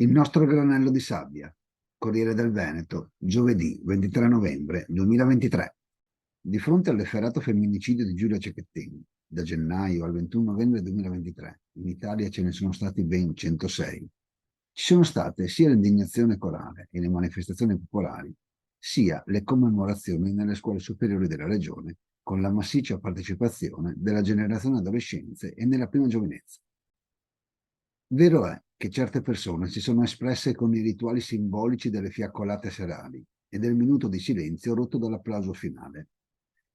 Il nostro granello di sabbia. Corriere del Veneto, giovedì 23 novembre 2023. Di fronte all'efferato femminicidio di Giulia Cecchettin, da gennaio al 21 novembre 2023, in Italia ce ne sono stati ben 106. Ci sono state sia l'indignazione corale e le manifestazioni popolari, sia le commemorazioni nelle scuole superiori della regione, con la massiccia partecipazione della generazione adolescenze e nella prima giovinezza. Vero è che certe persone si sono espresse con i rituali simbolici delle fiaccolate serali e del minuto di silenzio rotto dall'applauso finale,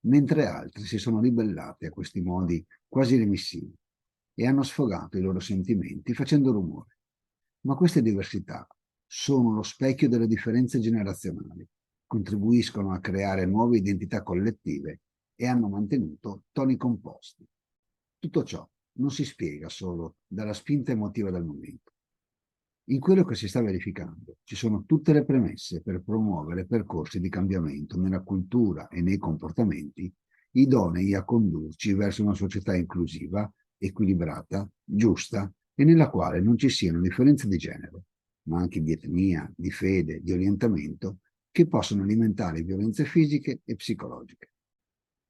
mentre altri si sono ribellati a questi modi quasi remissivi e hanno sfogato i loro sentimenti facendo rumore. Ma queste diversità sono lo specchio delle differenze generazionali, contribuiscono a creare nuove identità collettive e hanno mantenuto toni composti. Tutto ciò non si spiega solo dalla spinta emotiva del momento. In quello che si sta verificando ci sono tutte le premesse per promuovere percorsi di cambiamento nella cultura e nei comportamenti idonei a condurci verso una società inclusiva, equilibrata, giusta e nella quale non ci siano differenze di genere, ma anche di etnia, di fede, di orientamento, che possono alimentare violenze fisiche e psicologiche.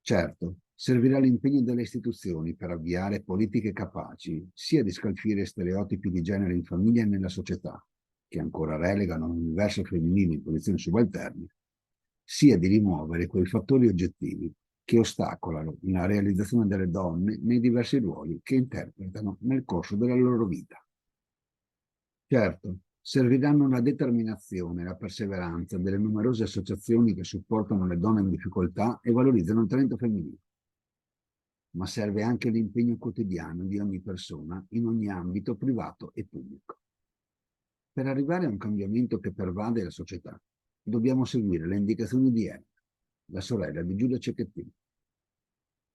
Certo, servirà l'impegno delle istituzioni per avviare politiche capaci sia di scalfire stereotipi di genere in famiglia e nella società, che ancora relegano l'universo femminile in posizioni subalterne, sia di rimuovere quei fattori oggettivi che ostacolano la realizzazione delle donne nei diversi ruoli che interpretano nel corso della loro vita. Certo, serviranno la determinazione e la perseveranza delle numerose associazioni che supportano le donne in difficoltà e valorizzano il talento femminile, ma serve anche l'impegno quotidiano di ogni persona in ogni ambito privato e pubblico. Per arrivare a un cambiamento che pervade la società, dobbiamo seguire le indicazioni di Emma, la sorella di Giulia Cecchettin.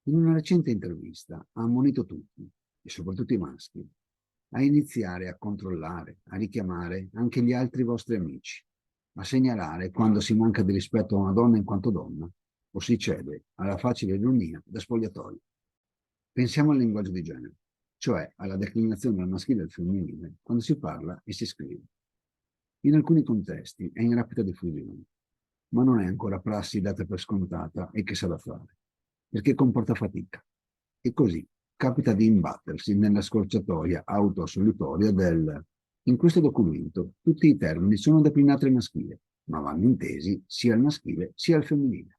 In una recente intervista ha ammonito tutti, e soprattutto i maschi, a iniziare a controllare, a richiamare anche gli altri vostri amici, a segnalare quando si manca di rispetto a una donna in quanto donna o si cede alla facile ironia da spogliatoio. Pensiamo al linguaggio di genere, cioè alla declinazione del maschile e del femminile quando si parla e si scrive. In alcuni contesti è in rapida diffusione, ma non è ancora prassi data per scontata e che sa da fare, perché comporta fatica. E così capita di imbattersi nella scorciatoia autoassolutoria del in questo documento tutti i termini sono declinati al maschile, ma vanno intesi sia al maschile sia al femminile.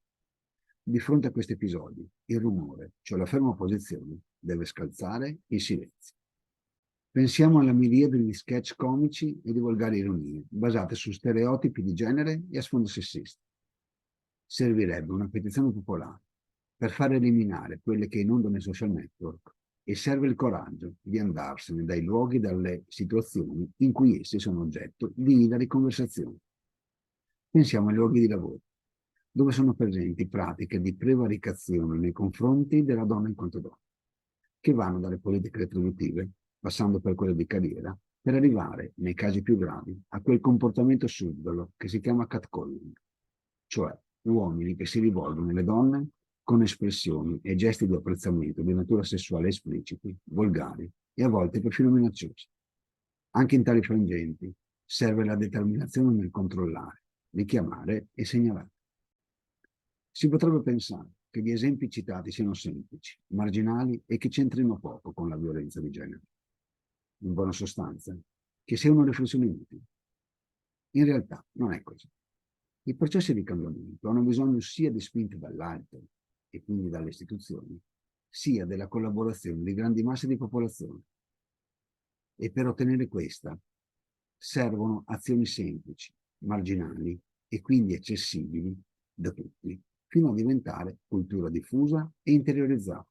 Di fronte a questi episodi, il rumore, cioè la ferma posizione, deve scalzare il silenzio. Pensiamo alla miriade di sketch comici e di volgari ironie, basate su stereotipi di genere e a sfondo sessista. Servirebbe una petizione popolare per far eliminare quelle che inondano i social network e serve il coraggio di andarsene dai luoghi e dalle situazioni in cui essi sono oggetto di ilari conversazioni. Pensiamo ai luoghi di lavoro, dove sono presenti pratiche di prevaricazione nei confronti della donna in quanto donna, che vanno dalle politiche retributive, passando per quelle di carriera, per arrivare, nei casi più gravi, a quel comportamento subdolo che si chiama catcalling, cioè uomini che si rivolgono alle donne con espressioni e gesti di apprezzamento di natura sessuale espliciti, volgari e a volte perfino minacciosi. Anche in tali frangenti serve la determinazione nel controllare, richiamare e segnalare. Si potrebbe pensare che gli esempi citati siano semplici, marginali e che c'entrino poco con la violenza di genere. In buona sostanza, che sia una riflessione inutile. In realtà non è così. I processi di cambiamento hanno bisogno sia di spinte dall'alto, e quindi dalle istituzioni, sia della collaborazione di grandi masse di popolazione. E per ottenere questa servono azioni semplici, marginali e quindi accessibili da tutti, fino a diventare cultura diffusa e interiorizzata.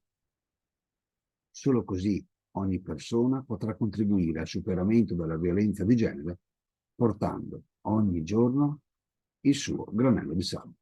Solo così ogni persona potrà contribuire al superamento della violenza di genere, portando ogni giorno il suo granello di sabbia.